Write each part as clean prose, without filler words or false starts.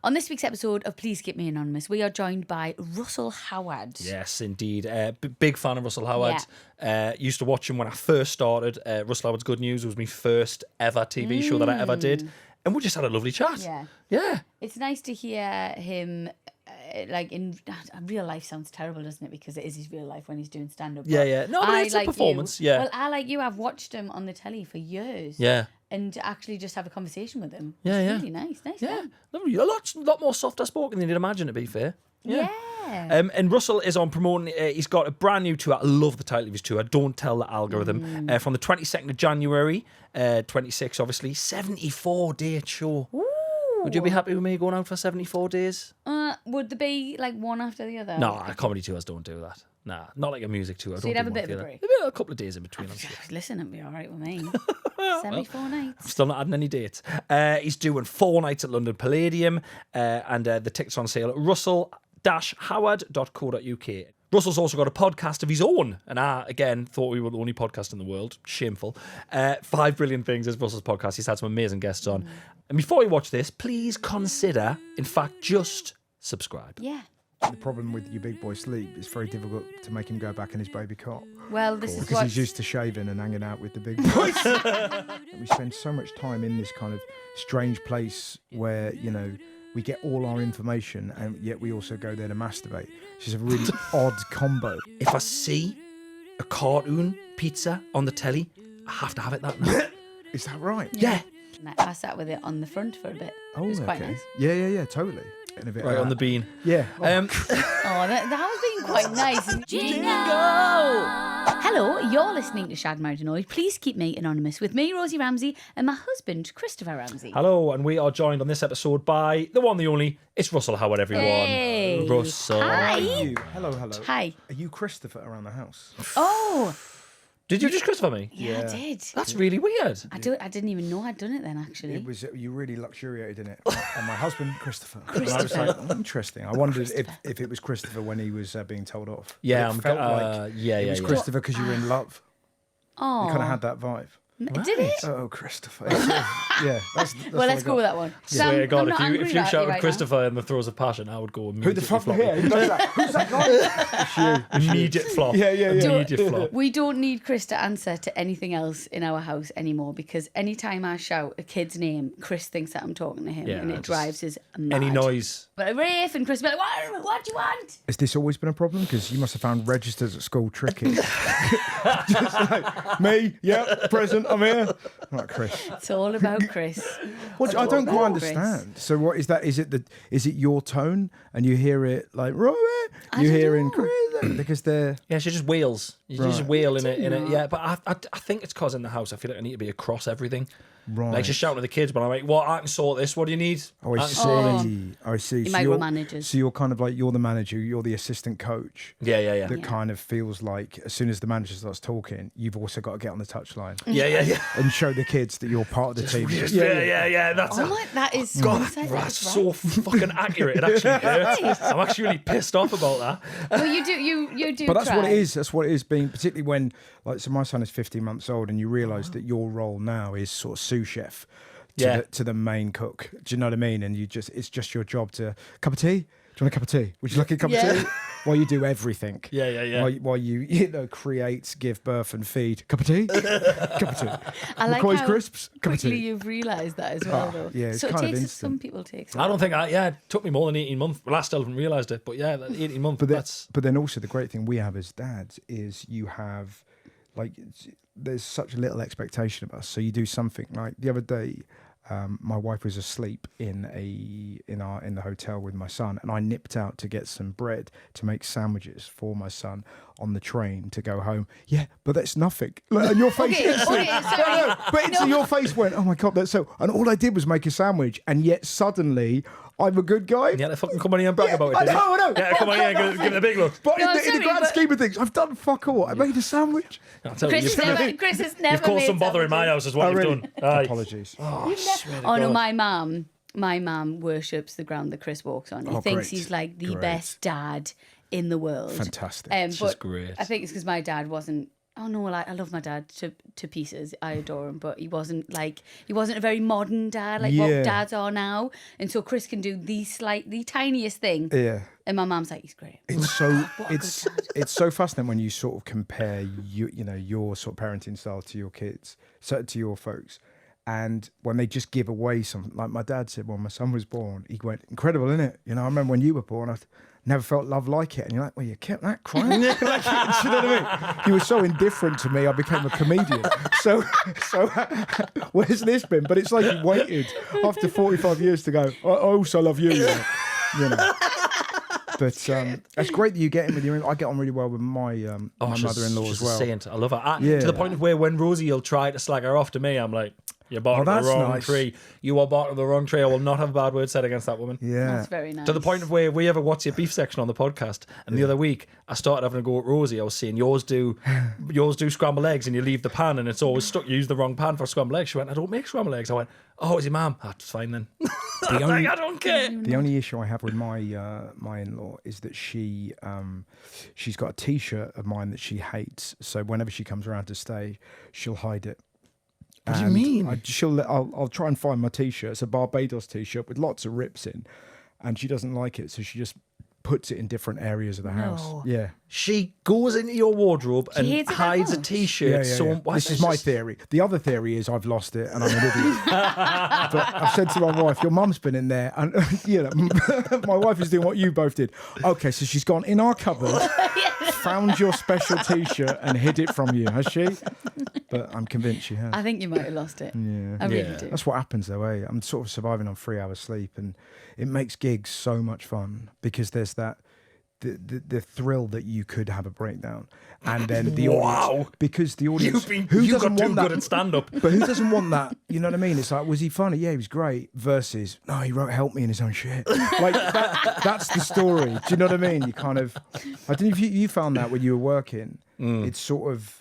On this week's episode of Please Keep Me Anonymous, we are joined by Russell Howard. Yes, indeed. Big fan of Russell Howard. Used to watch him when I first started. Russell Howard's Good News was my first ever TV show that I ever did. And we just had a lovely chat. Yeah. It's nice to hear him, like, in real life sounds terrible, doesn't it? Because it is his real life when he's doing stand-up. Yeah. No, but it's a performance. Yeah. Well, I, like you, I've watched him on the telly for years. Yeah. And actually just have a conversation with him. Yeah. Really nice. Yeah. Lovely. A lot more softer spoken than you'd imagine, to be fair. Yeah. And Russell is on promoting, he's got a brand new tour. I love the title of his tour, Don't Tell the Algorithm. From the 22nd of January, 26 obviously, 74-day show. Ooh. Would you be happy with me going out for 74 days? Would there be like one after the other? No, comedy tours don't do that. Nah, not like a music tour. So you'd have a bit of a break? Maybe a couple of days in between. Listen, it'd be all right with me. 74 nights. I'm still not adding any dates. He's doing 4 nights at London Palladium, and the tickets are on sale at russell-howard.co.uk. Russell's also got a podcast of his own, and I, again, thought we were the only podcast in the world. Shameful. 5 Brilliant Things is Russell's podcast. He's had some amazing guests on. And before you watch this, please consider, in fact, just subscribe. Yeah. The problem with your big boy sleep, it's very difficult to make him go back in his baby cot. Well, this is because he's used to shaving and hanging out with the big boys. We spend so much time in this kind of strange place where, you know, we get all our information and yet we also go there to masturbate. It's just a really odd combo. If I see a cartoon pizza on the telly, I have to have it that night. Is that right? Yeah. I sat with it on the front for a bit. Oh, it was quite okay. nice. Yeah, totally. And a bit Right on the bean. Yeah. That was being quite nice. Jingle! Hello, you're listening to Shaggedmarriedannoyed. Please keep me anonymous with me, Rosie Ramsey, and my husband, Christopher Ramsey. Hello, and we are joined on this episode by the one, the only, it's Russell Howard, everyone. Hey. Russell. Hi. Hello. Hi. Are you Christopher around the house? Oh. Did you just Christopher me? Yeah, I did. That's really weird. I didn't even know I'd done it then, actually. It was you really luxuriated in it. And my husband, Christopher. And I was like, interesting. I wondered if it was Christopher when he was being told off. Yeah, it felt like it was Christopher because you were in love. Oh. You kind of had that vibe. Did it? Oh, Christopher. Yeah. That's well, let's go with that one. I swear to God, if you shouted Christopher in the throes of passion, I would go Who immediately the fuck flop. here? Who does that? Who's that guy? It's you. Immediate flop. Yeah. Immediate flop. We don't need Chris to answer to anything else in our house anymore because anytime I shout a kid's name, Chris thinks that I'm talking to him and it drives us mad. Any noise. But Rafe and Chris will be like, what do you want? Has this always been a problem? Because you must have found registers at school tricky. Just like, me, present, I'm here. I'm like, Chris. It's all about Chris. What, I don't quite understand. So what is that? Is it your tone and you hear it like Robert? You hear in Chris because they're she just wails. You just wail in it. Yeah, but I think it's because in the house I feel like I need to be across everything. right. Like just shouting at the kids, but I'm like, "Well, I can sort this. What do you need?" Oh, I see. I see. You So micromanagers. So you're kind of like you're the manager, you're the assistant coach. Yeah. That kind of feels like as soon as the manager starts talking, you've also got to get on the touchline. Yeah. And show the kids that you're part of the team. Yeah. That's That is God, right. that's so fucking accurate. It actually hurts. I'm actually really pissed off about that. Well, you do. But that's try. what it is. That's what it is. Being particularly when, like, so my son is 15 months old, and you realise that your role now is sort of sous chef to the main cook. Do you know what I mean? And it's just your job to cup of tea. Do you want a cup of tea? Would you like a cup of tea? While you do everything. Yeah. While you create, give birth, and feed. Cup of tea. Cup of tea. I like McCoy's how crisps. Cup of quickly tea. you've realised that as well, though. Yeah, it's so kind it of takes instant. some people take. I don't think it took me more than 18 months. Well, I still haven't realised it, but yeah, 18 months. But then also the great thing we have as dads is you have, like, there's such little expectation of us. So you do something like the other day. My wife was asleep in the hotel with my son, and I nipped out to get some bread to make sandwiches for my son on the train to go home. Yeah, but that's nothing. And your face, your face went, oh my God, that's so. And all I did was make a sandwich, and yet suddenly I'm a good guy. Yeah, they fucking come on here and brag about it. I know. Yeah, come on here and give it a big look. But in the grand scheme of things, I've done fuck all. I made a sandwich. Chris has never You've caused some bother in my house, is what you've done. Aye. Apologies. No, my mum worships the ground that Chris walks on. He thinks he's like the best dad in the world. Fantastic. It's just great. I think it's because my dad wasn't Oh no, like I love my dad to pieces. I adore him, but he wasn't a very modern dad like what dads are now. And so Chris can do the tiniest thing. Yeah. And my mum's like, he's great. It's so What a good dad. it's so fascinating when you sort of compare your sort of parenting style to your kids, so to your folks, and when they just give away something. Like my dad said, when my son was born, he went, "Incredible, isn't it? You know, I remember when you were born, I never felt love like it." And you're like, "Well, you kept that crying." Do you know what I mean? He was so indifferent to me, I became a comedian. So where's this been? But it's like he waited after 45 years to go, "I also love you." You know. But it's great that you get in with your. I get on really well with my my mother-in-law as well. A saint. I love her. To the point of where when Rosie will try to slag her off to me, I'm like, "You're barking the wrong tree. You are barking the wrong tree. I will not have a bad word said against that woman." Yeah, that's very nice. To the point of where we ever watch your beef section on the podcast, and the other week I started having a go at Rosie. I was saying yours do scrambled eggs, and you leave the pan, and it's always stuck. You use the wrong pan for scrambled eggs. She went, "I don't make scrambled eggs." I went, "Oh, is your mum?" That's fine then. I don't care. The only issue I have with my my in-law is that she's got a T-shirt of mine that she hates. So whenever she comes around to stay, she'll hide it. What do you mean? I'll try and find my T-shirt. It's a Barbados T-shirt with lots of rips in, and she doesn't like it, so she just puts it in different areas of the house. Yeah. She goes into your wardrobe and hides a T-shirt. Yeah. This is my theory. The other theory is I've lost it and I'm an idiot. But I've said to my wife, "Your mum's been in there," and my wife is doing what you both did. Okay, so she's gone in our cupboard, found your special T-shirt and hid it from you, has she? But I'm convinced she has. I think you might have lost it. Yeah. I really do. That's what happens though, eh? I'm sort of surviving on 3 hours sleep, and it makes gigs so much fun because there's that the thrill that you could have a breakdown, and then the audience, because the audience you got too good at stand up. But who doesn't want that? You know what I mean? It's like, was he funny? Yeah, he was great. Versus, no, he wrote "Help Me" in his own shit. Like that's the story. Do you know what I mean? You kind of, I don't know if you found that when you were working. It's sort of.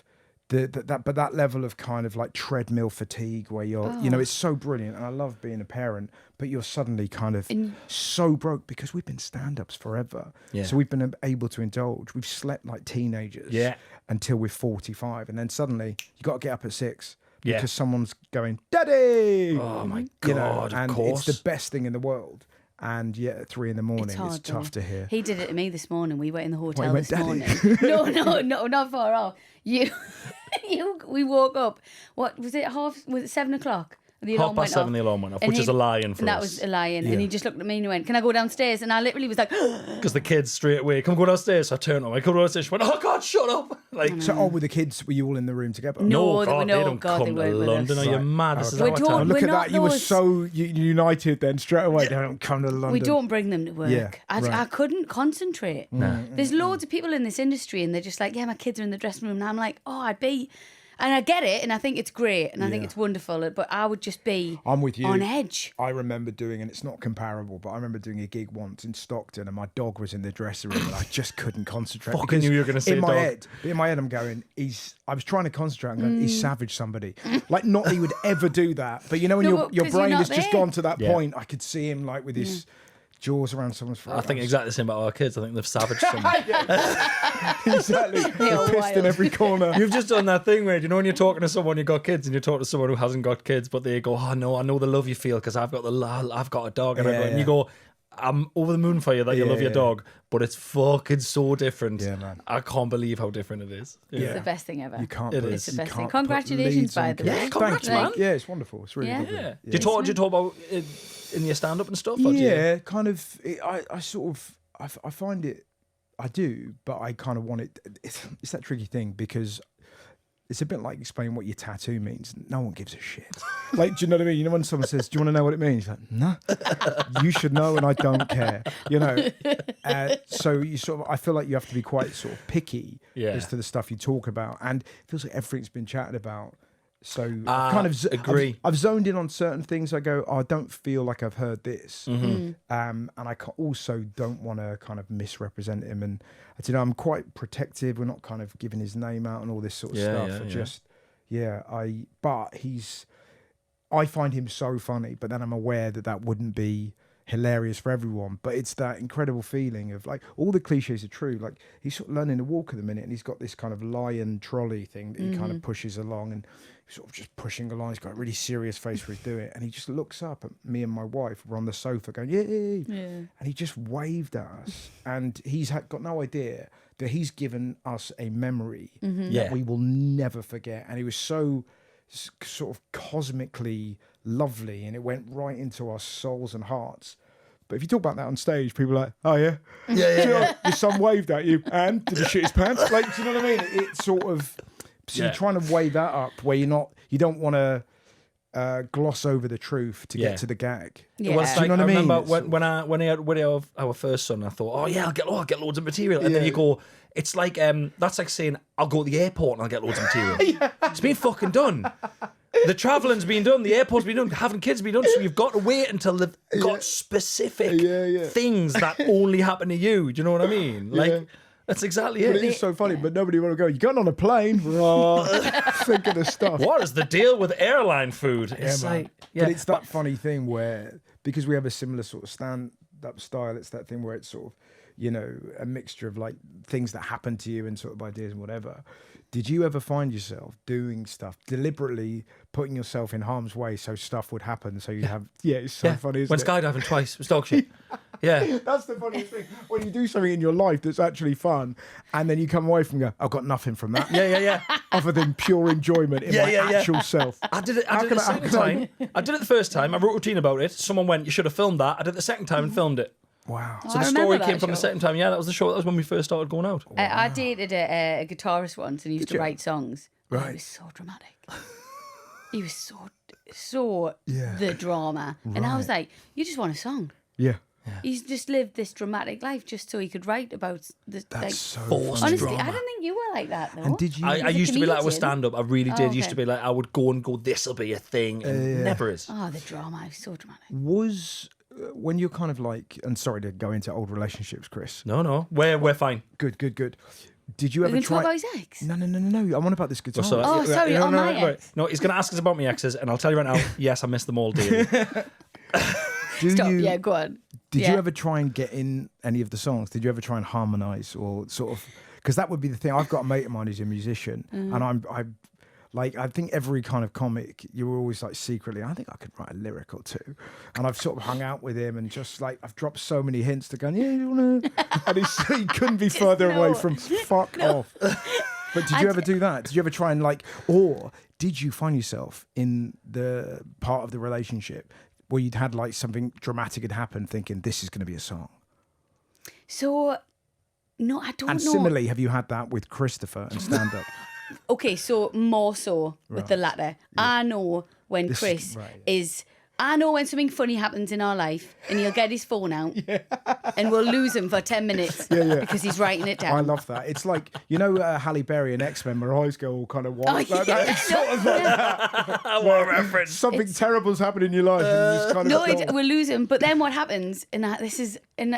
But that level of kind of like treadmill fatigue where you're, it's so brilliant, and I love being a parent, but you're suddenly kind of so broke because we've been stand-ups forever. Yeah. So we've been able to indulge. We've slept like teenagers until we're 45, and then suddenly you got to get up at 6 because someone's going, "Daddy!" Oh my God, and of course. it's the best thing in the world. And yet at 3 a.m, it's tough to hear. He did it to me this morning. We were in the hotel this morning. No, not far off. We woke up. What was it? Was it 7 o'clock? The alarm went 7:30 off. the alarm went off, which is a lion for and us. that was a lion. And he just looked at me and he went, "Can I go downstairs?" And I literally was like, because the kids straight away, "Come go downstairs." So I turned on. I come downstairs. She went, "Oh God, shut up!" Like, so, with the kids, were you all in the room together? No, God, they don't come to London. Are you mad? This is our time. Look at that! You were so united then straight away. They don't come to London. We don't bring them to work. Yeah, I couldn't concentrate. No. There's loads of people in this industry, and they're just like, "Yeah, my kids are in the dressing room," and I'm like, "Oh, I'd be." And I get it, and I think it's great, and I think it's wonderful, but I would just be on edge. I remember doing, and it's not comparable, but I remember doing a gig once in Stockton, and my dog was in the dressing room, and I just couldn't concentrate. Fucking knew you were going to say dog. In my head, I'm going, I was trying to concentrate, I'm going, he's savaged somebody. Like, not that he would ever do that, but you know when your brain has just gone to that point, I could see him like with his jaws around someone's throat. I think exactly the same about our kids. I think they've savaged someone. Exactly. They're pissed in every corner. You've just done that thing where, you know, when you're talking to someone who's got kids and you're talking to someone who hasn't got kids, but they go, "Oh no, I know the love you feel because I've got a dog," and you go, "I'm over the moon for you that you love your dog, but it's fucking so different." Yeah, man. I can't believe how different it is. It's the best thing ever. You can't. It's the best thing. Congratulations, by the way. Yeah, congrats, man. Yeah, it's wonderful. It's really good. Yeah. Do you talk about it in your stand-up and stuff? Yeah, kind of. I sort of. I find it. I do, but I kind of want it. It's that tricky thing because it's a bit like explaining what your tattoo means. No one gives a shit. Like, do you know what I mean? You know when someone says, "Do you want to know what it means?" You're like, "No, you should know, and I don't care." You know. So you sort of. I feel like you have to be quite sort of picky as to the stuff you talk about, and it feels like everything's been chatted about. So I kind of agree. I've zoned in on certain things. I go, I don't feel like I've heard this, and I also don't want to kind of misrepresent him. And I'm quite protective. We're not kind of giving his name out and all this sort of stuff. I find him so funny, but then I'm aware that wouldn't be hilarious for everyone. But it's that incredible feeling of like all the cliches are true. Like he's sort of learning to walk at the minute, and he's got this kind of lion trolley thing that he kind of pushes along, and sort of just pushing along. He's got a really serious face for his doing it, and he just looks up at me and my wife. We're on the sofa going, yay, and he just waved at us, and he's got no idea that he's given us a memory that we will never forget. And he was so sort of cosmically lovely, and it went right into our souls and hearts. But if you talk about that on stage, people are like, oh yeah, your son waved at you, and did he shit his pants? Like, do you know what I mean? It's sort of, so you're trying to weigh that up where you don't want to gloss over the truth to get to the gag. Yeah. Well, it's Do you like, know what I I mean? remember when I had our first son, I thought, oh yeah, I'll get loads of material, and then you go, it's like that's like saying I'll go to the airport and I'll get loads of material. It's been fucking done. The travelling's been done, the airport's been done, having kids been done, so you've got to wait until they've got specific things that only happen to you. Do you know what I mean? Like, that's exactly it. But it is so funny, but nobody want to go, you got on a plane? Thinking of stuff. What is the deal with airline food? It's like, But it's that funny thing where, because we have a similar sort of stand-up style, it's that thing where it's sort of, you know, a mixture of like things that happen to you and sort of ideas and whatever. Did you ever find yourself doing stuff, deliberately putting yourself in harm's way so stuff would happen? So you have, it's so funny, isn't Went it? skydiving twice. It was dog shit. Yeah. That's the funniest thing. When you do something in your life that's actually fun, and then you come away from go, I've got nothing from that. Yeah. Other than pure enjoyment in my actual self. I did it the second time. I did it the first time. I wrote a routine about it. Someone went, you should have filmed that. I did it the second time and filmed it. Wow. So the story came from the second time. Yeah, that was the show. That was when we first started going out. I dated a guitarist once, and he used to write songs. Right. He was so dramatic. He was so the drama. And I was like, you just want a song. Yeah. He's just lived this dramatic life just so he could write about the. That's so forced honestly, drama. I don't think you were like that though. And did you? I used to be like that with stand-up. I really did. okay. Used to be like, I would go, this'll be a thing. And never is. Oh, the drama is so dramatic. Was when you're kind of like, and sorry to go into old relationships, Chris. No. We're fine. Good. Did you We're ever going to talk try? about his ex? No. I want about this guitar. Oh, sorry, on my ex. No, he's going to ask us about my exes, and I'll tell you right now, yes, I miss them all dearly. Stop. Yeah, go on. Did you ever try and get in any of the songs? Did you ever try and harmonise or sort of? Because that would be the thing. I've got a mate of mine who's a musician, and I'm like, I think every kind of comic, you were always like secretly, I think I could write a lyric or two. And I've sort of hung out with him and just like, I've dropped so many hints to go, yeah, you want to? And he couldn't be further away from fuck off. But did you ever do that? Did you ever try and like, or did you find yourself in the part of the relationship where you'd had like something dramatic had happened thinking, this is going to be a song? So, no, I don't know. And similarly, have you had that with Christopher and stand-up? Okay, so more so with the latter. I know when Chris is... I know when something funny happens in our life and he'll get his phone out and we'll lose him for 10 minutes because he's writing it down. I love that. It's like, you know, Halle Berry in X-Men, where her eyes go all kind of white like that. It's sort of like that. What a reference. Something terrible's happened in your life. And you just kind of we'll lose him. But then what happens, and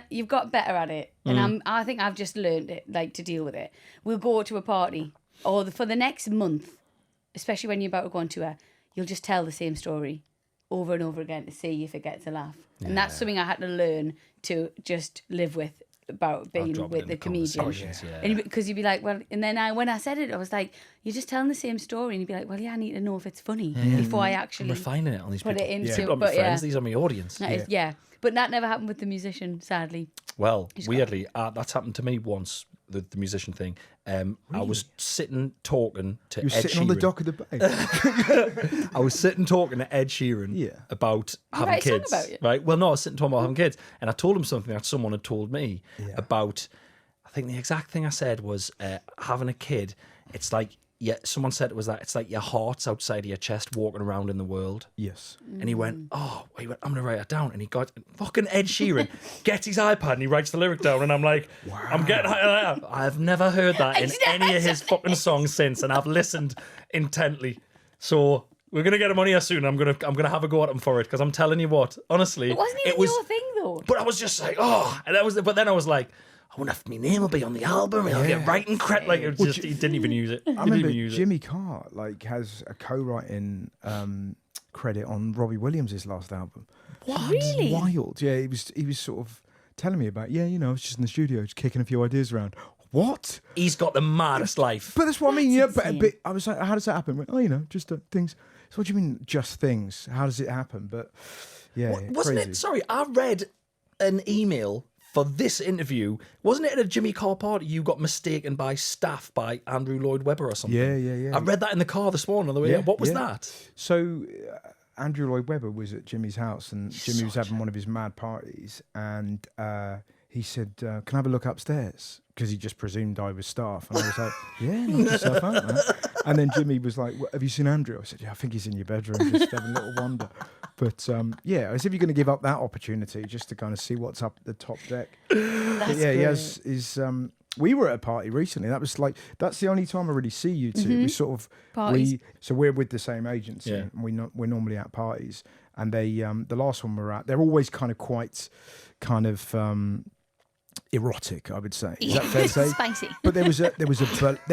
you've got better at it, and I think I've just learned it, like, to deal with it. We'll go to a party, or for the next month, especially when you're about to go on tour, you'll just tell the same story over and over again to see if it gets a laugh. Yeah. And that's something I had to learn to just live with, about being with the comedian. And because you'd be like, well, and then when I said it, I was like, you're just telling the same story, and you'd be like, well, yeah, I need to know if it's funny before I actually I'm refining it on these put people. it into. People are my friends. These are my audience. But that never happened with the musician, sadly. Well, weirdly, that's happened to me once. The musician thing. Really? I was sitting talking to Ed Sheeran. You were sitting on the dock of the bay. I was sitting talking to Ed Sheeran about having kids. Right? Well, no, I was sitting talking about having kids, and I told him something that someone had told me about. I think the exact thing I said was having a kid. It's like someone said it was that it's like your heart's outside of your chest, walking around in the world. Yes. And he went, I'm going to write it down. And he got fucking Ed Sheeran gets his iPad and he writes the lyric down. And I'm like, wow. I'm getting I've never heard that in any of his fucking songs since, and I've listened intently. So we're gonna get him on here soon. I'm gonna have a go at him for it, because I'm telling you what, honestly, it wasn't even your thing though. But I was just like, but then I was like, I wonder if my name will be on the album and I'll get writing credit. Like, he didn't even use it. I remember Jimmy Carr has a co-writing credit on Robbie Williams' last album. What? Really? Wild. Yeah, he was sort of telling me about, I was just in the studio, just kicking a few ideas around. What? He's got the maddest life. But that's what I mean. That's But insane. I was like, how does that happen? I went, just things. So what do you mean, just things? How does it happen? But yeah, Wasn't crazy. it? Sorry, I read an email for this interview. Wasn't it at a Jimmy Carr party you got mistaken by staff by Andrew Lloyd Webber or something? Yeah. I read that in the car this morning on the way. What was that? So Andrew Lloyd Webber was at Jimmy's house, and Jimmy was having one of his mad parties, and he said, "Can I have a look upstairs?" Because he just presumed I was staff, and I was like, "Yeah, knock yourself out, man." And then Jimmy was like, "Have you seen Andrew?" I said, "Yeah, I think he's in your bedroom, just having a little wander." But as if you're going to give up that opportunity just to kind of see what's up the top deck. That's But yeah, he great. has his. We were at a party recently. That's the only time I really see you two. We sort of Parties. we're with the same agency. Yeah. And we're normally at parties, and they the last one we're at, they're always kind of quite erotic, I would say. Is that fair to say? Spicy. But there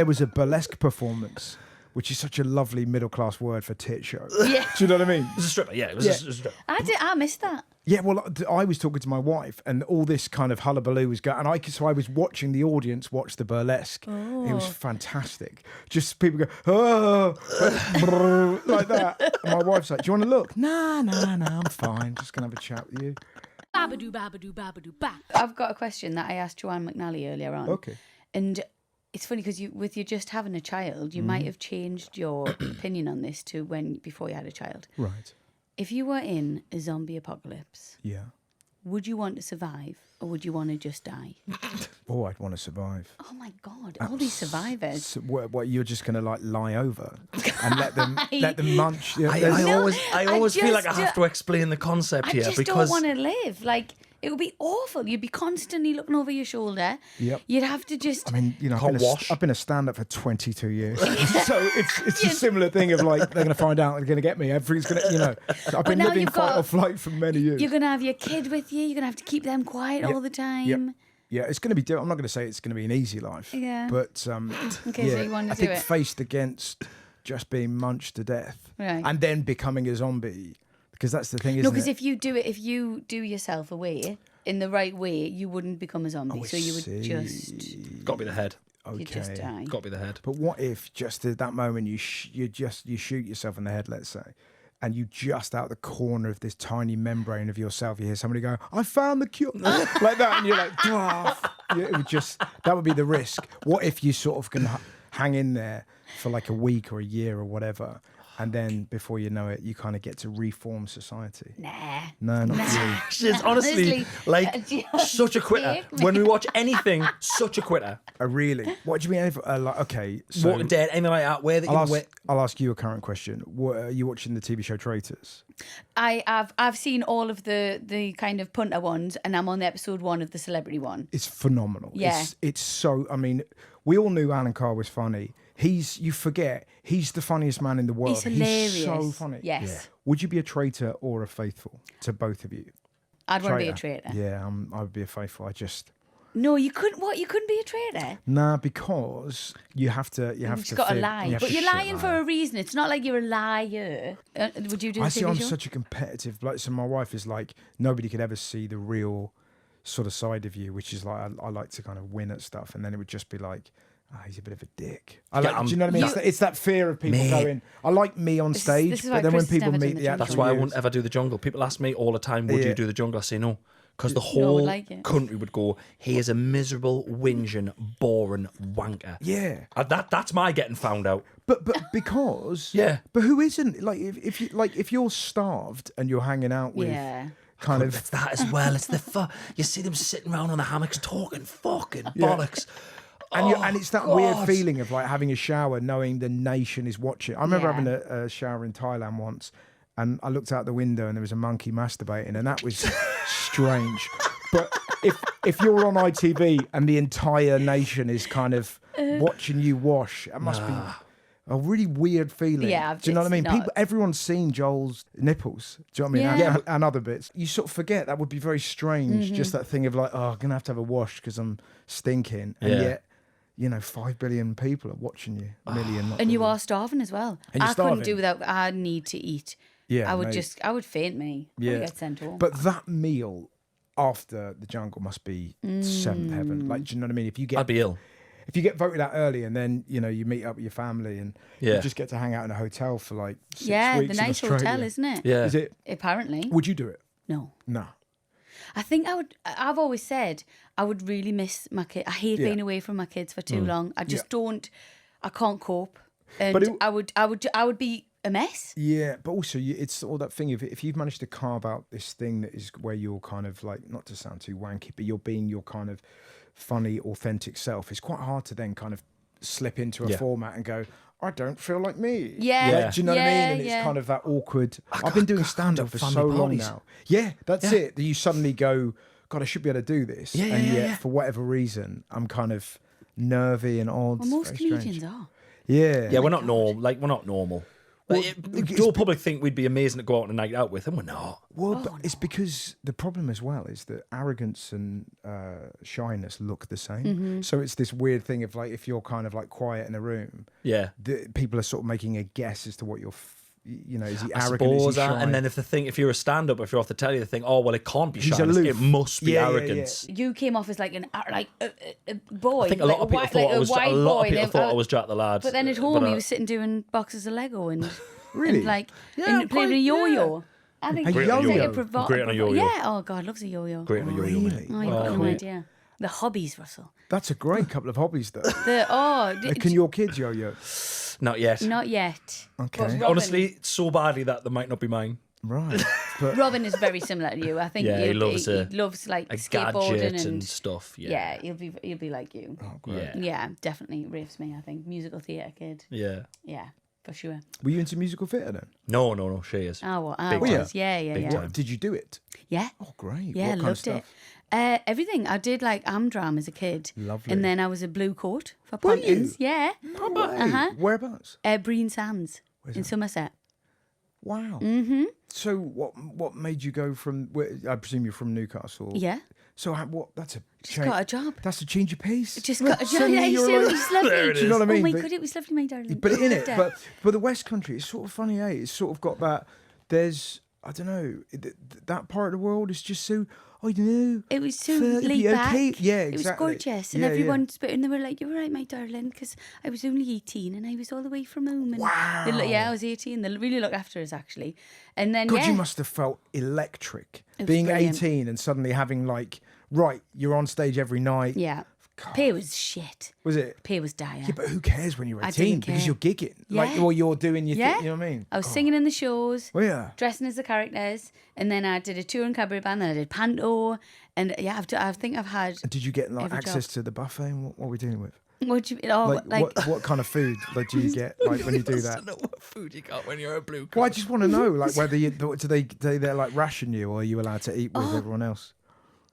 was a burlesque performance, which is such a lovely middle class word for tit show. Yeah. Do you know what I mean? It was a stripper. Yeah, it was Yeah. a stripper. I missed that. Yeah, well, I was talking to my wife, and all this kind of hullabaloo was going, and I was watching the audience watch the burlesque. It was fantastic. Just people go, oh, like that. And my wife's like, "Do you want to look?" Nah, I'm fine. Just gonna have a chat with you. Babadoo, babadoo, babadoo, ba. I've got a question that I asked Joanne McNally earlier on. Okay. And it's funny because with you just having a child, you might have changed your opinion on this to before you had a child. Right. If you were in a zombie apocalypse, Yeah. would you want to survive or would you want to just die? Oh, I'd want to survive. Oh my God, all these survivors. So, what you're just gonna lie over and let them munch? You know, I there's- always feel like I just have to explain the concept I here just because don't want to live. Like, it would be awful. You'd be constantly looking over your shoulder. Yep. You'd have to just... I mean, Can't wash. I've been a stand-up for 22 years, so it's a similar thing of like they're going to find out they're going to get me. Everything's going to, I've been now living you've fight got- or flight for many years. You're going to have your kid with you. You're going to have to keep them quiet all the time. Yep. Yeah, it's going to be. I'm not going to say it's going to be an easy life. Yeah. But Okay, so yeah, you want to I do think it. faced against just being munched to death, Right. and then becoming a zombie, because that's the thing, isn't No, because it? if you do yourself away in the right way, you wouldn't become a zombie. Oh, I so you would see. just... got to be the head. You just die. Got to be the head. But what if just at that moment you shoot yourself in the head, let's say, and you just out the corner of this tiny membrane of yourself, you hear somebody go, "I found the cure," like that, and you're like, "Oh." It would that would be the risk. What if you sort of can hang in there for like a week or a year or whatever, and then before you know it, you kind of get to reform society? Nah. No, not really. She's honestly like such a quitter. Take me. When we watch anything, such a quitter. Really? What do you mean? Okay, so Walking Dead, anything like that. Where I'll ask you a current question. What, are you watching the TV show Traitors? I've seen all of the kind of punter ones, and I'm on the episode 1 of the celebrity one. It's phenomenal. Yeah. It's so, I mean, we all knew Alan Carr was funny. You forget, he's the funniest man in the world. He's hilarious. He's so funny. Yes. Yeah. Would you be a traitor or a faithful to both of you? I'd want to be a traitor. Yeah, I would be a faithful. No, you couldn't. What? You couldn't be a traitor. Nah, because you have to. You have You've to. got to fib- lie, you have but to you're shit lying for a reason. It's not like you're a liar. Would you do the I see. TV I'm show? such a competitive. Like, so my wife is like, nobody could ever see the real sort of side of you, which is like I like to kind of win at stuff, and then it would just be like, he's a bit of a dick. Do you know what I mean? It's that fear of people going, I like me on stage, this is but why then when Chris has people never meet done the the actual That's why I years- wouldn't ever do the jungle. People ask me all the time, would Yeah. you do the jungle? I say no. Because the No, I whole like it. country would go, he is a miserable, whinging, boring wanker. Yeah. That's my getting found out. But because Yeah. But who isn't? Like if you're starved and you're hanging out with Yeah. kind It's of that as well. It's the you see them sitting around on the hammocks talking fucking bollocks. and it's that weird God. feeling of like having a shower knowing the nation is watching. I remember Yeah. having a shower in Thailand once, and I looked out the window and there was a monkey masturbating, and that was strange. But if you're on ITV and the entire nation is kind of watching you wash, it must be a really weird feeling. Yeah, do you know what I mean? it's not- Everyone's seen Joel's nipples. Do you know what I mean? Yeah. And other bits. You sort of forget that would be very strange. Mm-hmm. Just that thing of like, I'm gonna have to have a wash because I'm stinking, and Yeah. yet, 5 billion people are watching you. A million. not And you billion. are starving as well. And you're I couldn't starving. do without. I need to eat. Yeah, I would mate. I would faint me. Probably Yeah. get sent home. But that meal after the jungle must be seventh heaven. Like, do you know what I mean? If you I'd be ill. voted out early and then you meet up with your family and you just get to hang out in a hotel for like 6 yeah, weeks the in nice Australia. hotel, isn't it? Yeah. Is it? Apparently. Would you do it? No. No. I think I would. I've always said I would really miss my kid. I hate being away from my kids for too long. I just don't. I can't cope, and But I would be a mess. Yeah, but also it's all that thing. If you've managed to carve out this thing that is where you're kind of like, not to sound too wanky, but you're being your kind of funny, authentic self. It's quite hard to then kind of slip into a format and go, I don't feel like me. Yeah. Like, do you know what I mean? Yeah, And it's yeah. kind of that awkward. I've been doing stand up for family so long parties. now. Yeah, that's it. That you suddenly go, God, I should be able to do this. Yeah, and yeah, yet, yeah. for whatever reason, I'm kind of nervy and odd. Well, most Very comedians strange. are. Yeah. Yeah, we're not normal. Like, we're not normal. Like, Well, Joe public think we'd be amazing to go out on a night out with, and we're not. Well, but it's because the problem as well is that arrogance and shyness look the same. Mm-hmm. So it's this weird thing of like if you're kind of like quiet in a room, Yeah. people are sort of making a guess as to what you're. Is he I arrogant? Is suppose he that, shy? and then if you're a stand-up, if you're off the telly, they think, oh well, it can't be He's shyness, aloof. it must be Yeah, yeah, arrogance. You came off as like a boy. I think a lot of people thought I was. A lot of people thought I was Jack the Lad. But then at home, he was sitting doing boxes of Lego and Really? and like Yeah, and playing quite, a yo-yo. I think A it's yo-yo? like Great on a yo-yo. Yeah. Oh God, loves a yo-yo. great on a yo-yo, mate. Really? Oh, you've got no cool. idea. The hobbies, Russell. That's a great couple of hobbies, though. The Can your kids yo-yo? Not yet. not yet. Okay. But Robin, Honestly, so badly that they might not be mine. Right. But Robin is very similar to you. I think Yeah, he loves he loves like A skateboarding gadget and stuff. yeah, he'll be like you. oh, great. Yeah. Yeah, definitely riffs me. I think musical theatre kid. Yeah. Yeah, for sure. Were you into musical theatre then? No, she is. I Big was. time. Yeah. Big Yeah. time. What, did you do it? Yeah. Oh, great. Yeah, what kind of loved stuff? it. Everything. I did like Amdram as a kid. Lovely. And then I was a blue coat for Were Pontins. you? Yeah. No way. Uh-huh. Whereabouts? Breen Sands in Somerset. Wow. Mm-hmm. So what made you go from? I presume you're from Newcastle. Yeah. So what? That's a Just got a job. That's a change of pace. Just got a job. Suddenly Yeah, you're it like- was lovely. There it Do you know what I mean? Oh my But- God, it was lovely, my darling. But in it, Loved but the West Country, it's sort of funny, eh? It's sort of got that. There's, I don't know, that part of the world is just so. I don't know. It was so It'd laid be back. okay. Yeah, It was exactly. gorgeous. And Yeah, everyone spoke, and they were like, "You're all right, my darling," because I was only 18 and I was all the way from home. And Wow. yeah, I was 18. They really looked after us, actually. And then, God, yeah. you must have felt electric It was being brilliant. 18 and suddenly having like, right, you're on stage every night. Yeah. God. Pay was shit. Was it? Pay was dire. Yeah, but who cares when you're I 18? didn't Because care. you're gigging. Like, Yeah. well, you're doing your Yeah. thing. You know what I mean? I was singing in the shows, Well, yeah. dressing as the characters, and then I did a tour and cabaret band, then I did panto, and yeah, I think I've had. And did you get like Every access job. to the buffet? And what are we dealing with? What do you like? What kind of food like do you get like when you do that? I don't know what food you got when you're a blue coat. Well, I just want to know like whether you do they like ration you or are you allowed to eat with Oh. everyone else?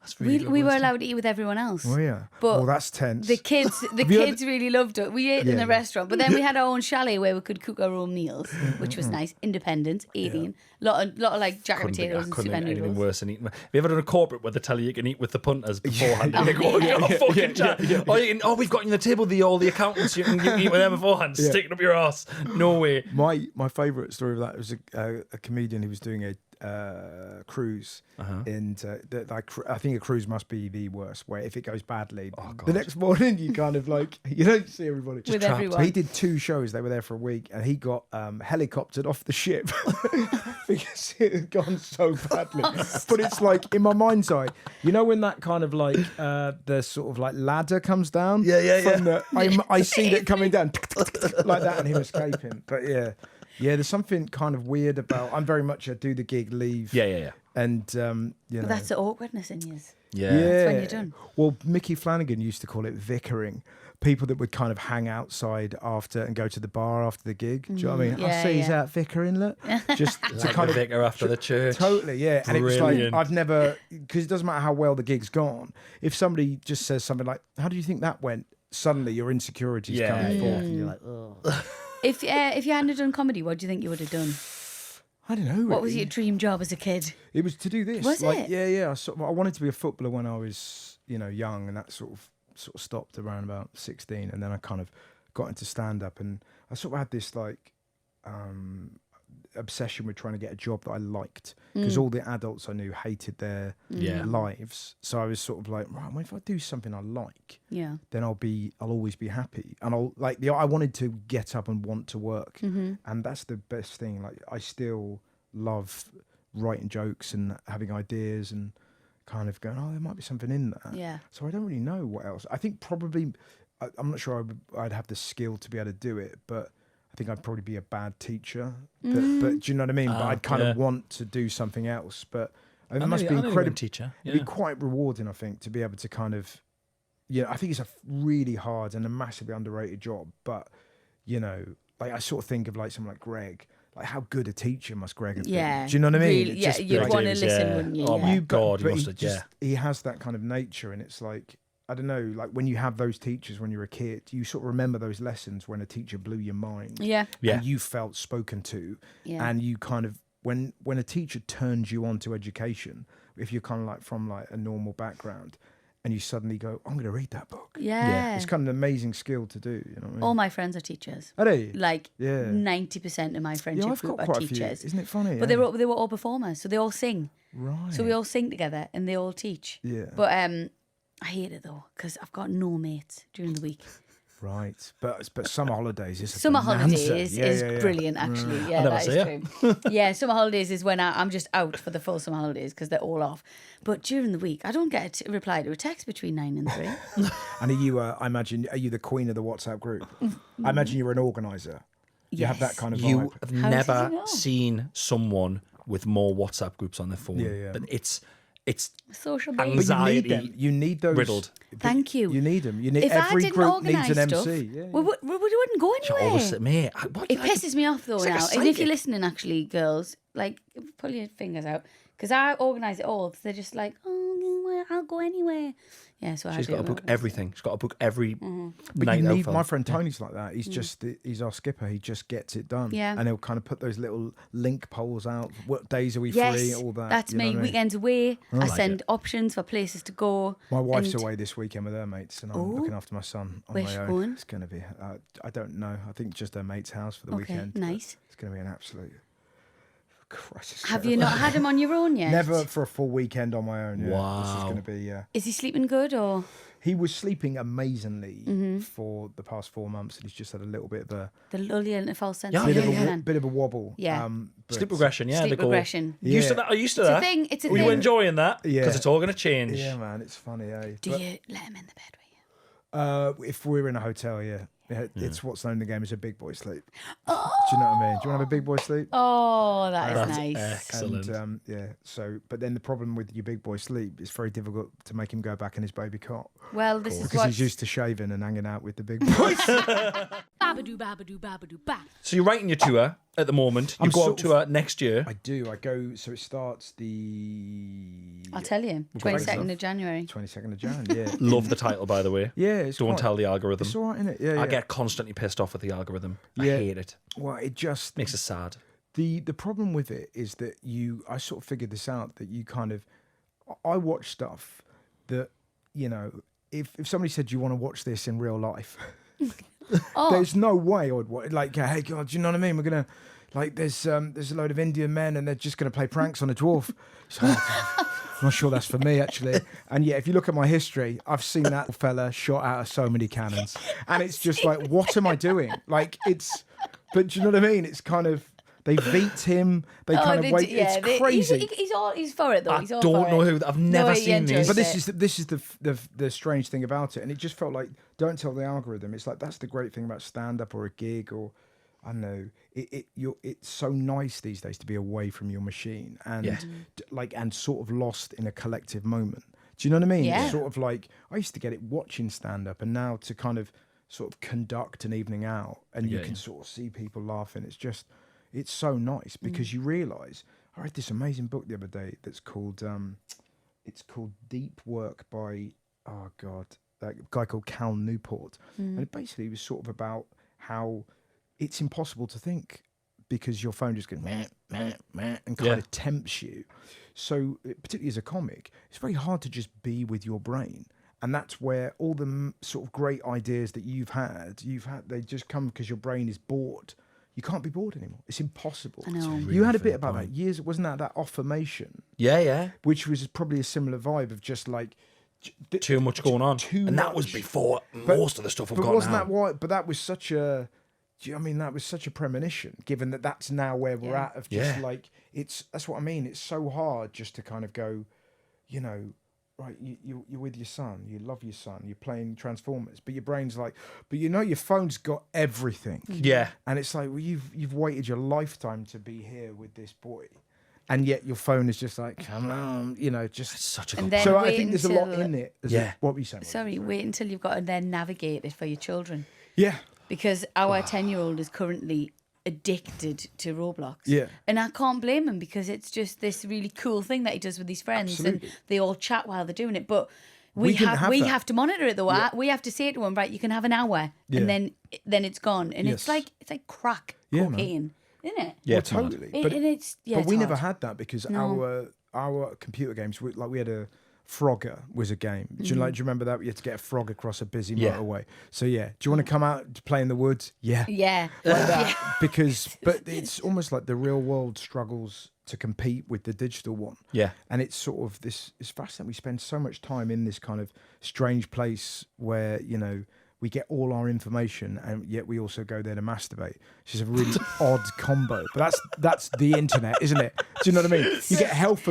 That's really good we were wisdom. allowed to eat with everyone else. Oh yeah. But well, that's tense. The kids you had- really loved it. We ate in Yeah. the restaurant, but then we had our own chalet where we could cook our own meals, which was nice. Independence, alien, lot of like jacket Couldn't think- potatoes I and couldn't soup think of anything noodles. worse than eating. Have you ever done a corporate where they tell you you can eat with the punters beforehand? And you go, oh, fucking chat. Oh, we've got you on the table, all the accountants. You can eat with them beforehand. Yeah. Sticking up your ass. No way. My favourite story of that was a comedian who was doing a cruise, and I think a cruise must be the worst. Where if it goes badly, the next morning you kind of like you don't see everybody. With So everyone. he did 2 shows. They were there for a week, and he got helicoptered off the ship because it had gone so badly. But it's like in my mind's eye, you know, when that kind of like the sort of like ladder comes down. From I see that coming down like that, and him escaping. But yeah. Yeah, there's something kind of weird about. I'm very much a do the gig, leave. Yeah. And you know. But that's the awkwardness in you. Yeah. That's when you're done. Well, Mickey Flanagan used to call it vickering. People that would kind of hang outside after and go to the bar after the gig. Do you know what I mean? I Yeah, see he's yeah. out vickering, look. Just to Like kind the of vicar after the church. Totally, yeah. And it was Brilliant. like I've never, because it doesn't matter how well the gig's gone. If somebody just says something like, "How do you think that went?" Suddenly your insecurities Yeah, come yeah. forth, and you're like, "Oh, If you hadn't done comedy, what do you think you would have done? I don't know." What was really. your dream job as a kid? It was to do this. Was like, it? Yeah. I wanted to be a footballer when I was, young, and that sort of stopped around about 16, and then I kind of got into stand up, and I sort of had this like, obsession with trying to get a job that I liked, because all the adults I knew hated their lives. So I was sort of like, right, well, if I do something I like, then I'll always be happy. And I wanted to get up and want to work. And that's the best thing. Like, I still love writing jokes and having ideas and kind of going, oh, there might be something in that. Yeah. So I don't really know what else. I think probably, I'm not sure I'd have the skill to be able to do it, but I think I'd probably be a bad teacher. But do you know what I mean? But I'd kind of want to do something else. But it must be incredible. Teacher. Yeah. It'd be quite rewarding, I think, to be able to kind of, I think it's a really hard and a massively underrated job. But, like I sort of think of like someone like Greg. Like, how good a teacher must Greg have been? Do you know what I mean? Really, you'd want to listen, wouldn't you? Oh my God, he must have, he has that kind of nature, and it's like, I don't know, like when you have those teachers when you're a kid, you sort of remember those lessons when a teacher blew your mind. Yeah. And you felt spoken to. Yeah. And you kind of, when a teacher turns you on to education, if you're kind of like from like a normal background, and you suddenly go, I'm going to read that book. Yeah. It's kind of an amazing skill to do. You know what I mean? All my friends are teachers. Are they? Like 90% of my friendship I've group got are quite teachers. A few. Isn't it funny? But they were all performers, so they all sing. Right. So we all sing together and they all teach. Yeah. But I hate it though, because I've got no mates during the week. Right, but summer holidays is summer holidays is brilliant actually. Yeah, that is true. Yeah, summer holidays is when I'm just out for the full summer holidays because they're all off. But during the week, I don't get a reply to a text between 9 and 3. And are you? I imagine, are you the queen of the WhatsApp group? I imagine you're an organizer. You have that kind of vibe. You have never seen someone with more WhatsApp groups on their phone. Yeah. But it's social media. anxiety. You need those. Riddled. Thank you. You need them. You need if every I didn't group organise needs an stuff, MC. we wouldn't go anywhere. Mate, It pisses me off though now. And if you're listening, actually, girls, like, pull your fingers out. Because I organise it all. They're just like, oh, I'll go anywhere. Yeah, so she's got to book everything. She's got to book every But night you out. need, my friend Tony's like that. He's our skipper. He just gets it done. Yeah. And he'll kind of put those little link polls out. What days are we yes, free? All that. That's me. Weekends away. I send options for places to go. My wife's away this weekend with her mates, and I'm looking after my son on my own. Going? It's going to be. I don't know. I think just her mate's house for the weekend. Nice. It's going to be an absolute. Christ, have you not had him on your own yet? Never for a full weekend on my own. Yeah. Wow. This is going to be. Is he sleeping good or? He was sleeping amazingly for the past 4 months, and he's just had a little bit of a the lully and a false sense. bit of a wobble. Yeah. Sleep regression, yeah. Sleep regression. Used to that? Are you used to that? It's a Were thing. you enjoying that? Yeah. Because it's all going to change. Yeah, man, it's funny, eh? Do you let him in the bed with you? If we're in a hotel, yeah. It's what's known in the game as a big boy sleep. Do you know what I mean? Do you want to have a big boy sleep? Oh, that's That's nice. excellent. And, so, but then the problem with your big boy sleep, it's very difficult to make him go back in his baby cot. Well, this is because what... he's used to shaving and hanging out with the big boys. Babadoo, babadoo, babadoo, ba. So you're writing your tour at the moment. You go on tour next year. I do. I go. So it starts the. I'll tell you. 22nd of January. 22nd of January. Yeah. Love the title, by the way. Yeah. It's Don't tell the algorithm. It's all right, innit? Yeah. I get constantly pissed off with the algorithm. I Yeah. hate it. Well, it just Makes us sad. The problem with it is that I sort of figured this out, that you kind of, I watch stuff that, if somebody said, you want to watch this in real life, there's no way I would watch, like, hey, God, do you know what I mean? We're going to, like, there's a load of Indian men and they're just going to play pranks on a dwarf. So, I'm not sure that's for me, actually. And yeah, if you look at my history, I've seen that fella shot out of so many cannons. And it's just like, what am I doing? Like, but do you know what I mean? It's kind of, they beat him. They kind of wait. It's crazy. He's for it though. I don't know who. I've never seen these. But this is the strange thing about it, and it just felt like, don't tell the algorithm. It's like, that's the great thing about stand up or a gig, or I don't know. It's so nice these days to be away from your machine and and sort of lost in a collective moment. Do you know what I mean? Yeah. It's sort of like, I used to get it watching stand up, and now to kind of sort of conduct an evening out, and you can sort of see people laughing. It's so nice because you realise, I read this amazing book the other day that's called Deep Work by, that guy called Cal Newport. And it basically was sort of about how it's impossible to think because your phone just goes meh, meh, meh, and kind of tempts you. So particularly as a comic, it's very hard to just be with your brain. And that's where all the sort of great ideas that you've had, they just come because your brain is bored. you can't be bored anymore. It's impossible. I know. You had a bit about that years. Wasn't that affirmation? Yeah. Which was probably a similar vibe of just like Too much going on. That was before most of the stuff we've got wasn't now. that why? But that was such a. Do you know what I mean, that was such a premonition, given that that's now where we're at. Of just like that's what I mean. It's so hard just to kind of go, you know, right? You're with your son. You love your son. You're playing Transformers, but your brain's like, but you know, your phone's got everything. Yeah. And it's like, well, you've waited your lifetime to be here with this boy. And yet your phone is just like, come on, you know, just... It's such a And good then So wait I think there's a lot in it. What were you saying? Sorry, wait until you've got to then navigate it for your children. Yeah. Because our 10-year-old is currently addicted to Roblox. Yeah. And I can't blame him because it's just this really cool thing that he does with his friends. Absolutely. And they all chat while they're doing it. But We didn't have that. have to monitor it though. We have to say to him, right, you can have an hour Yeah. and then it's gone. And Yes. it's like crack Yeah, man. cocaine. Isn't it? Yeah, Well, it's mad. totally. And it's But we it's never hard. had that because No. our computer games, we had a Frogger was a game. Do you remember that? You had to get a frog across a busy Yeah. motorway. So yeah, do you want to come out to play in the woods? Yeah. Yeah. Like that. But it's almost like the real world struggles to compete with the digital one. Yeah. And it's sort of this, it's fascinating. We spend so much time in this kind of strange place where, you know, we get all our information and yet we also go there to masturbate. It's just a really odd combo. But that's the internet, isn't it? Do you know what I mean? You get health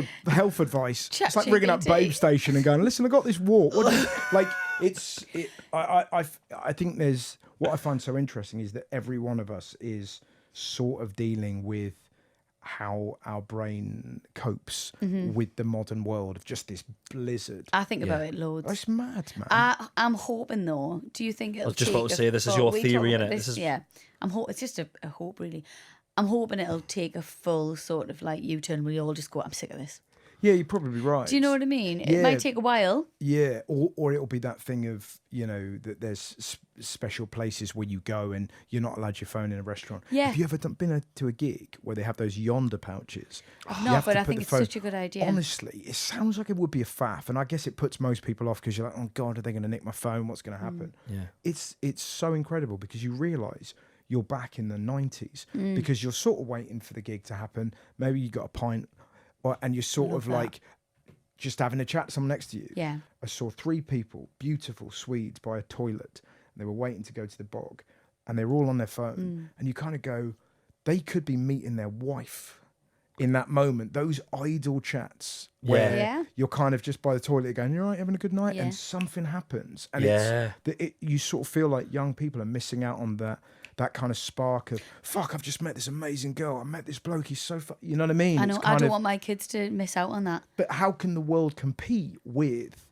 advice. It's like ringing up ChatGPT. Babe Station and going, listen, I got this walk. What do you, like, I think there's, what I find so interesting is that every one of us is sort of dealing with how our brain copes with the modern world of just this blizzard. I think about it loads. It's mad, man. I'm hoping though. Do you think it'll was just take about to a say, this is full- your we theory, talk innit? about This is- Yeah. It's just a hope really. I'm hoping it'll take a full sort of like U-turn. We all just go, I'm sick of this. Yeah, you're probably right. Do you know what I mean? It Yeah. might take a while. Yeah, or it'll be that thing of, you know, that there's special places where you go and you're not allowed your phone in a restaurant. Yeah. Have you ever been to a gig where they have those Yonder pouches? I've You not, have but to I put think the it's phone- such a good idea. Honestly, it sounds like it would be a faff, and I guess it puts most people off because you're like, oh God, are they going to nick my phone? What's going to happen? Yeah. It's so incredible because you realise you're back in the 90s because you're sort of waiting for the gig to happen. Maybe you got a pint, and you're sort love of that. like just having a chat with someone next to you. Yeah. I saw 3 people, beautiful Swedes, by a toilet. And they were waiting to go to the bog, and they were all on their phone. And you kind of go, they could be meeting their wife in that moment. Those idle chats where Yeah. you're kind of just by the toilet going, "You're right, having a good night," Yeah. and something happens, and Yeah. you sort of feel like young people are missing out on that kind of spark of, fuck, I've just met this amazing girl. I met this bloke. He's so you know what I mean? I know. It's I kind don't of- want my kids to miss out on that. But how can the world compete with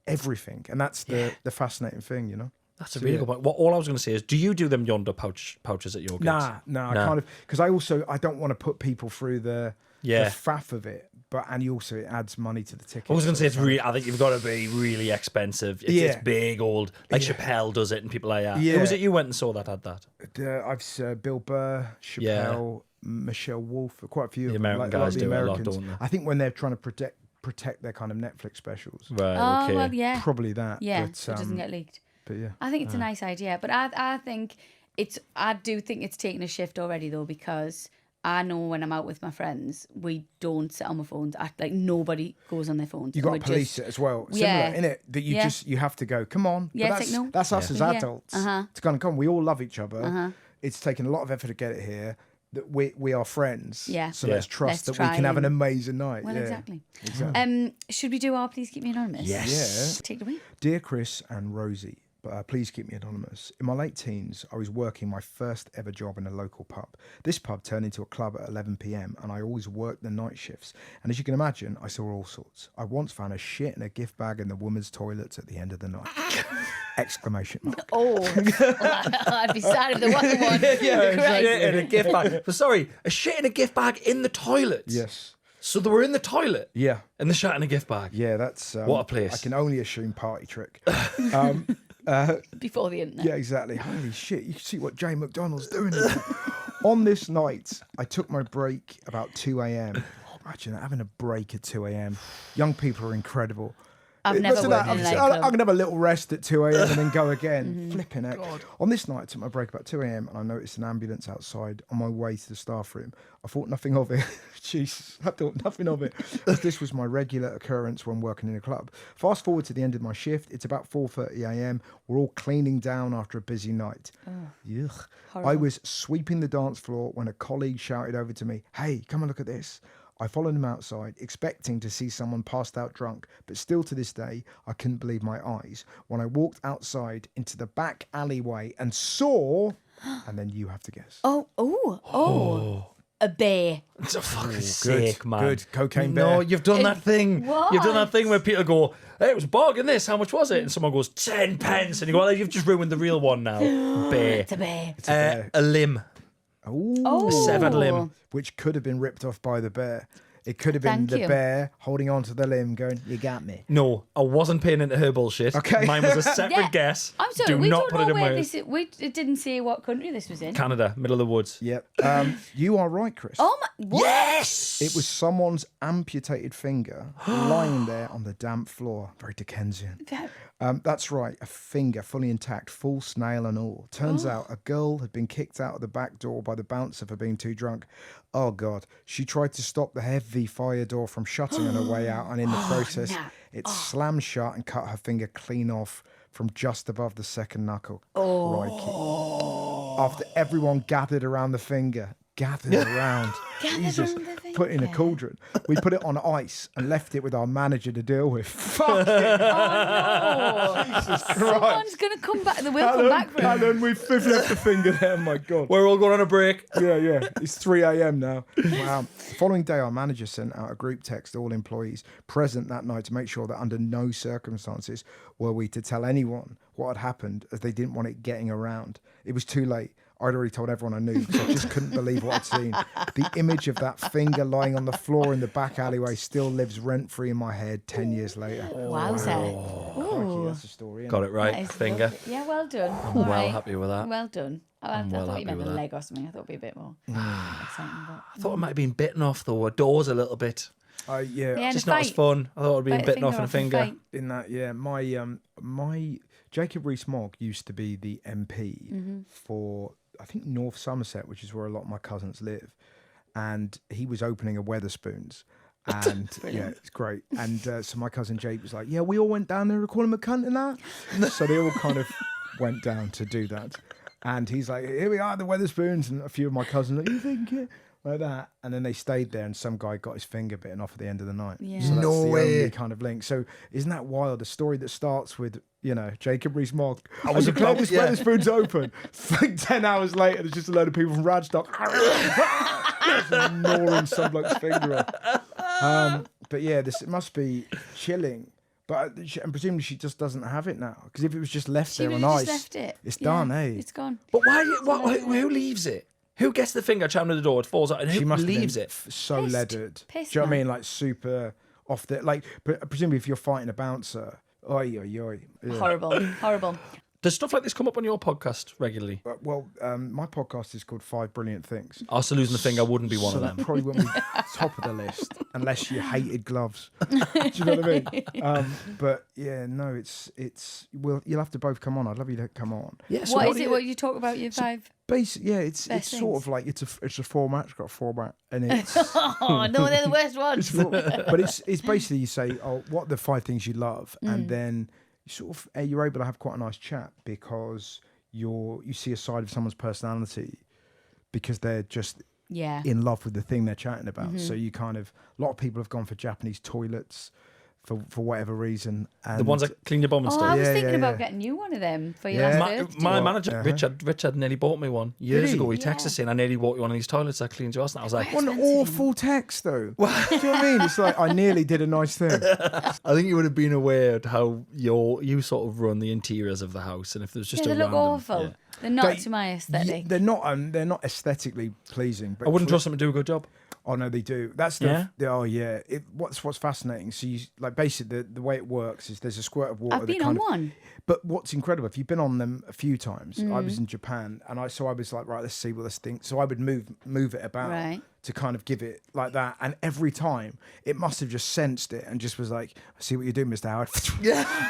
everything? And that's the fascinating thing, you know? That's a really good point. What all I was going to say is, do you do them Yonder pouches at your gigs? Nah, I kind of, because I don't want to put people through the faff of it, and it adds money to the ticket. I was going to say, it's really, I think you've got to be really expensive. It's big old, like Chappelle does it and people like that. Yeah. Who was it you went and saw that had that? I've Bill Burr, Chappelle, Michelle Wolf, quite a few of The them. American a lot guys of the do it a lot, Americans. don't they? I think when they're trying to protect their kind of Netflix specials, Right, Oh, okay. well, yeah. probably that. Yeah, but, so it doesn't get leaked. But yeah. I think it's a nice idea, but I think I do think it's taken a shift already though, because I know when I'm out with my friends, we don't sit on my phones. Like nobody goes on their phones. You got to police it as well. Similar, Yeah. innit? That you have to go, come on. Yeah, But it's like, no. that's us as Yeah. adults. Uh-huh. It's kind of come. We all love each other. It's taken a lot of effort to get it here. That we are friends. Yeah. So Yeah. let's trust Let's that we try can have an and- amazing night. Well, yeah. exactly. Exactly. Should we do our Please Keep Me Anonymous? Yes. Take it away. Dear Chris and Rosie, please keep me anonymous. In my late teens, I was working my first ever job in a local pub. This pub turned into a club at 11 p.m. and I always worked the night shifts. And as you can imagine, I saw all sorts. I once found a shit in a gift bag in the women's toilets at the end of the night. Exclamation mark. Oh, I'd be sad if there wasn't one. Shit in a gift bag. But sorry, a shit in a gift bag in the toilet. Yes. So they were in the toilet Yeah. and the shit in a gift bag. Yeah, that's... What a place. I can only assume party trick. Before the internet. Yeah, exactly. Holy shit, you can see what Jane McDonald's doing here. On this night, I took my break about 2 a.m. Oh, imagine that, having a break at 2 a.m. Young people are incredible. I've never Listen, worked in a I'm nightclub. going to have a little rest at 2 a.m. and then go again. Flipping heck. On this night, I took my break about 2 a.m. and I noticed an ambulance outside on my way to the staff room. I thought nothing of it. Jesus, I thought nothing of it. This was my regular occurrence when working in a club. Fast forward to the end of my shift. It's about 4:30 a.m. We're all cleaning down after a busy night. Yuck. I was sweeping the dance floor when a colleague shouted over to me, "Hey, come and look at this." I followed him outside, expecting to see someone passed out drunk, but still to this day, I couldn't believe my eyes when I walked outside into the back alleyway and saw, and then you have to guess. A bear. It's a fucking sick, man. Good. Cocaine bear. No, you've done that thing. What? You've done that thing where people go, "Hey, it was a bargain this, how much was it?" And someone goes, 10 pence. And you go, "Well, you've just ruined the real one now." Bear. It's a bear. A limb. Ooh. A severed limb. Which could have been ripped off by the bear. It could have been Thank the you. bear holding onto the limb going, "You got me." No, I wasn't paying into her bullshit. Okay. Mine was a separate Yeah. guess. I'm sorry, Do we not don't put know it in where my this is. It didn't say what country this was in. Canada, middle of the woods. Yep. You are right, Chris. Oh my! What? Yes! It was someone's amputated finger lying there on the damp floor. Very Dickensian. That's right, a finger fully intact, full snail and all. Turns out a girl had been kicked out of the back door by the bouncer for being too drunk. Oh, God. She tried to stop the heavy fire door from shutting on her way out, and in the process, it slammed shut and cut her finger clean off from just above the second knuckle. Crikey. After everyone gathered around the finger, Jesus, put in a cauldron. We put it on ice and left it with our manager to deal with. Fuck it. Oh no! Jesus Christ. Someone's gonna come back. They will come back for And him. then we've left the finger there. My God. We're all going on a break. Yeah. It's 3 a.m. now. Wow. The following day, our manager sent out a group text to all employees present that night to make sure that under no circumstances were we to tell anyone what had happened, as they didn't want it getting around. It was too late. I'd already told everyone I knew, so I just couldn't believe what I'd seen. The image of that finger lying on the floor in the back alleyway still lives rent-free in my head 10 years later. Wowza! Crikey, that's the story. Got it right. That is Finger. lovely. Yeah, well done. I'm well happy with that. Well done. I well thought happy you meant with a that. leg or something. I thought it'd be a bit more exciting. But... I thought it might have been bitten off, though. A door's a little bit. Yeah. Yeah, Just in a not as fight. fun. I thought it would be Bite a bitten off in a off finger. fight. In that, yeah, my Jacob Rees-Mogg used to be the MP for, I think, North Somerset, which is where a lot of my cousins live, and he was opening a Weatherspoons. And yeah, it's great. And so my cousin Jake was like, "Yeah, we all went down there to call him a cunt and that." So they all kind of went down to do that. And he's like, "Here we are, the Weatherspoons," and a few of my cousins like, "You think it?" Like that, and then they stayed there, and some guy got his finger bitten off at the end of the night. Yeah. So that's No the way. only kind of link. So isn't that wild? A story that starts with, Jacob Rees-Mogg. I was was about- this yeah. Weatherspoons open. Like 10 hours later, there's just a load of people from Radstock just gnawing some bloke's finger off. But yeah, it must be chilling. But and presumably she just doesn't have it now, because if it was just left She there would on have ice, just left it. it's done, eh? It's gone. But who leaves it? Who gets the finger champing at the door? It falls out, and She who must leaves have it? been so Pissed. leathered. Pissed, Do you know what I man. mean? Like super off the presumably if you're fighting a bouncer, oi. Yeah. Horrible. Does stuff like this come up on your podcast regularly? Well, my podcast is called 5 Brilliant Things. Us losing the finger wouldn't be one So of that them. probably wouldn't be top of the list unless you hated gloves. Do you know what I mean? But yeah, no, you'll have to both come on. I'd love you to come on. Yeah. So What is do it? you- What you talk about? Your five? Basically, yeah, it's Best sort things. of like it's a format. It's got a format, and it's Oh no, they're the worst ones. but it's basically you say, "Oh, what are the 5 things you love?" and then you sort of you're able to have quite a nice chat because you see a side of someone's personality because they're just Yeah. in love with the thing they're chatting about. So you kind of a lot of people have gone for Japanese toilets for whatever reason. And The ones that clean your bum and Oh, I stuff. was Yeah, thinking yeah, about yeah. getting you one of them for your Yeah. last My, birthday. my Well, manager, Richard nearly bought me one years he? ago. He texted Yeah. us saying, "I nearly bought you one of these toilets that cleans your ass." And I was like, what an awful text though. Do you know what I mean? It's like I nearly did a nice thing. I think you would have been aware of how you sort of run the interiors of the house, and if there was just Yeah, a they look random, awful. yeah. They're not They- to my aesthetic. They're not aesthetically pleasing. But I wouldn't trust them to do a good job. Oh no, they do. That's oh yeah. What's fascinating. So you like basically the way it works is there's a squirt of water. I've been on one. But what's incredible, if you've been on them a few times, I was in Japan and I was like, right, let's see what this thing. So I would move it about Right. to kind of give it like that. And every time it must have just sensed it and just was like, I see what you're doing, Mr. Howard.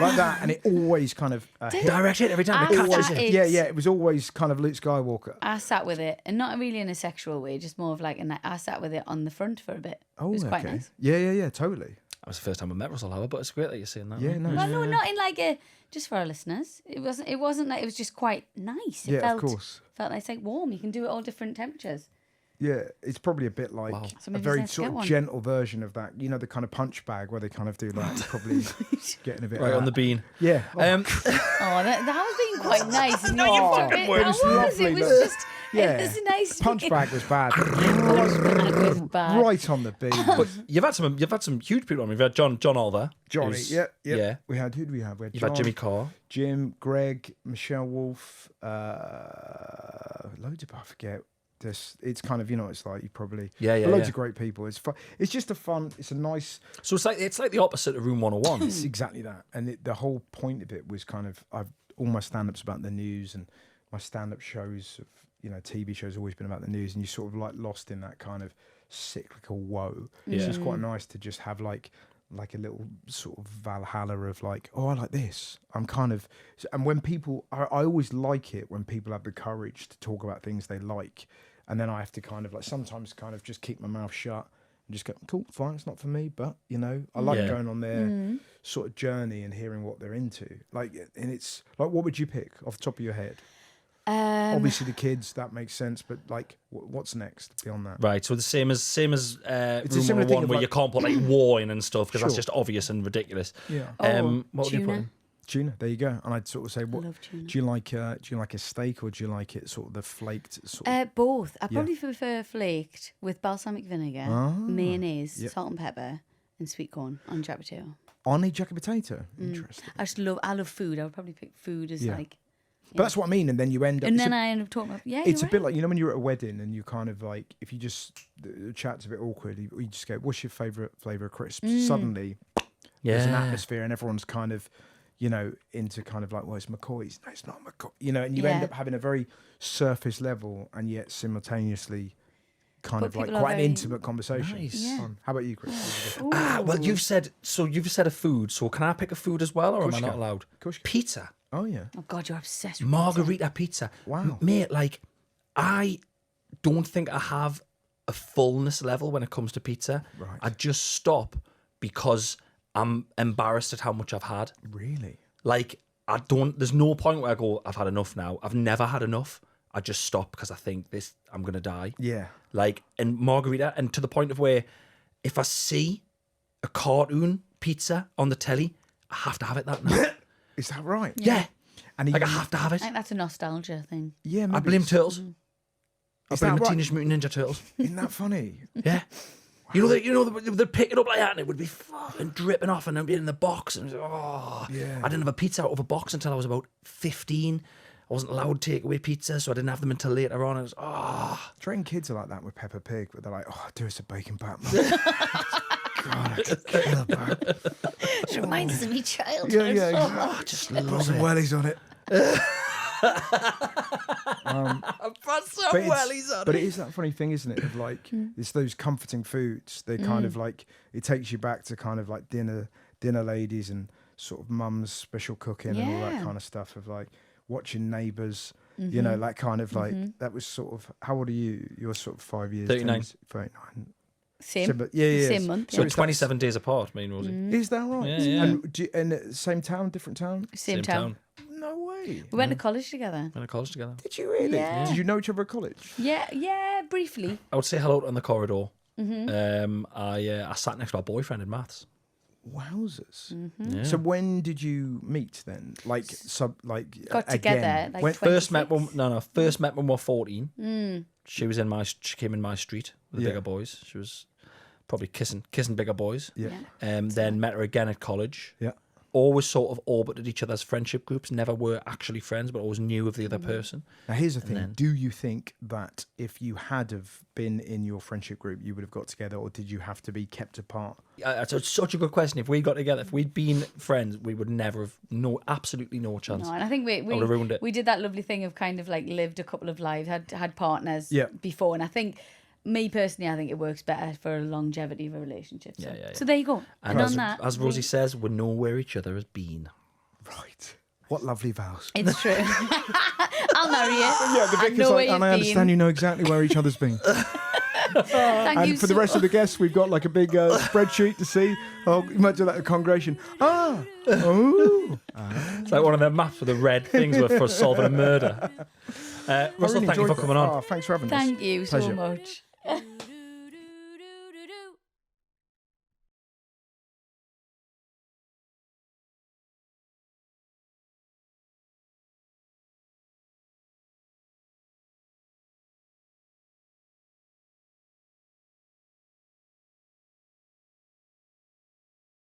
Like that. And it always kind of hit. Direct hit every time. It catches it. Yeah, it was always kind of Luke Skywalker. I sat with it, and not really in a sexual way, just more of like, I sat with it on the front for a bit. Oh, it was quite okay. nice. Yeah, totally. That was the first time I met Russell Howard, but it's great that you're saying that. Yeah, no. Well, no, not in like a, just for our listeners. It wasn't like, it was just quite nice. It Yeah, felt, of course. Felt like it's like warm. You can do it all different temperatures. Yeah, it's probably a bit like So a maybe very let's sort get of one. gentle version of that. You know, the kind of punch bag where they kind of do like probably getting a bit Right of on the that. bean. Yeah. Oh, that was being quite nice. And No, you fucking it weren't. was. Lovely, It was look. just. Yeah. It was a nice. Punch bag was bad. It was bad. Right on the bean. But you've had some huge people on. We've had John Oliver. Johnny, who's- yeah. Yeah. We had, who do we have? We had You've John, had Jimmy Carr. Jim, Greg, Michelle Wolf, loads of, I forget. It's kind of, you know, it's like you probably loads of great people. It's fun. It's just it's a nice. So it's like the opposite of Room 101. It's exactly that, and the whole point of it was kind of all my stand-ups about the news, and my stand-up shows, TV shows always been about the news, and you sort of like lost in that kind of cyclical woe. Yeah. So it's quite nice to just have like a little sort of Valhalla of like, oh, I like this. I'm kind of, and when people, I always like it when people have the courage to talk about things they like. And then I have to kind of like sometimes kind of just keep my mouth shut and just go, cool, fine, it's not for me. But, I like going on their sort of journey and hearing what they're into. Like, and it's like, what would you pick off the top of your head? Obviously the kids, that makes sense. But like, what's next beyond that? Right, so the same as Room a similar thing 101 of where like- you can't put like war in and stuff because that's Sure. just obvious and ridiculous. Yeah. What would you put tuna. in? Tuna, there you go. And I'd sort of say, what love tuna. do you like a steak, or do you like it sort of the flaked sort of Both. I probably prefer flaked with balsamic vinegar, mayonnaise, Yep. salt and pepper, and sweet corn on jack potato. on a jacket potato? Interesting. I love food. I would probably pick food as Yeah. like. But that's what I mean. And then you end up. And it's then a- I end up talking about, It's a you're bit right. like, when you're at a wedding and you kind of like, if you just, the chat's a bit awkward, you just go, what's your favourite flavour of crisps? Suddenly, there's an atmosphere and everyone's kind of, into kind of like, well, it's McCoy's. No, it's not McCoy. And you end Yeah. up having a very surface level and yet simultaneously kind But of like people are quite an very- intimate conversation. Nice. Yeah. Fun. How about you, Chris? Well, you've said a food, so can I pick a food as well, or am course I you not can. allowed? course you can. Pizza. Oh, yeah. Oh God, you're obsessed with Margarita pizza. Wow. Mate, like, I don't think I have a fullness level when it comes to pizza. Right. I just stop because I'm embarrassed at how much I've had. Really? Like, there's no point where I go, I've had enough now. I've never had enough. I just stop because I think I'm going to die. Yeah. Like, and margarita, and to the point of where if I see a cartoon pizza on the telly, I have to have it that night. Is that right? Yeah. And Like, I have to have it. I think that's a nostalgia thing. Yeah, maybe I blame it's- Turtles. I Is blame that the right? Teenage Mutant Ninja Turtles. Isn't that funny? Yeah. They'd pick it up like that and it would be fucking dripping off and it'd be in the box. And I didn't have a pizza out of a box until I was about 15. I wasn't allowed to take away pizza, so I didn't have them until later on. It was, Train kids are like that with Peppa Pig, but they're like, oh, do us a bacon pat, Mum. God, I could kill a bat. It reminds me of my childhood. Yeah. just Put love some it. wellies on it. Put some But, wellies on but it is that funny thing, isn't it? Of like, it's those comforting foods. They kind of like, it takes you back to kind of like dinner ladies and sort of mum's special cooking and all that Yeah. kind of stuff of like watching Neighbours. You know, that kind of like, that was sort of, how old are you? You're sort of 5 years. 39. 39. Same. But yeah. Same month. So it's 27 days apart, me and Rosie. Is that right? Yeah, yeah. And same town, different town? Same town. No way. We went to college together. Went to college together. Did you really? Yeah. Did you know each other at college? Yeah, briefly. I would say hello on the corridor. I sat next to our boyfriend in maths. Wowzers. Yeah. So when did you meet then? Got Got together again? like When- First met 26. when we were 14. She came in my street with the Yeah. bigger boys. She was probably kissing bigger boys. Yeah. Then met her again at college. Yeah. Always sort of orbited each other's friendship groups. Never were actually friends, but always knew of the other person. Now here's the thing. then- Do you think that if you had have been in your friendship group, you would have got together, or did you have to be kept apart? It's such a good question. If we got together, if we'd been friends, we would never have absolutely no chance. No, and I think I would have ruined it. we did that lovely thing of kind of like lived a couple of lives, had partners Yeah. before, and I think me personally, I think it works better for a longevity of a relationship. So, Yeah. so there you go. And on as, that, as Rosie says, we know where each other has been. Right. What lovely vows. it's true. I'll marry you. Yeah, the I vicar's know like, where and I you've understand been. you know exactly where each other's been. Thank you And for the so rest of the guests, we've got like a big spreadsheet to see. Oh, imagine that a congregation. It's like one of the maps with the red things were for solving a murder. Russell, really thank you for enjoyed coming that. on. Oh, thanks for having us. Thank you so Pleasure. much.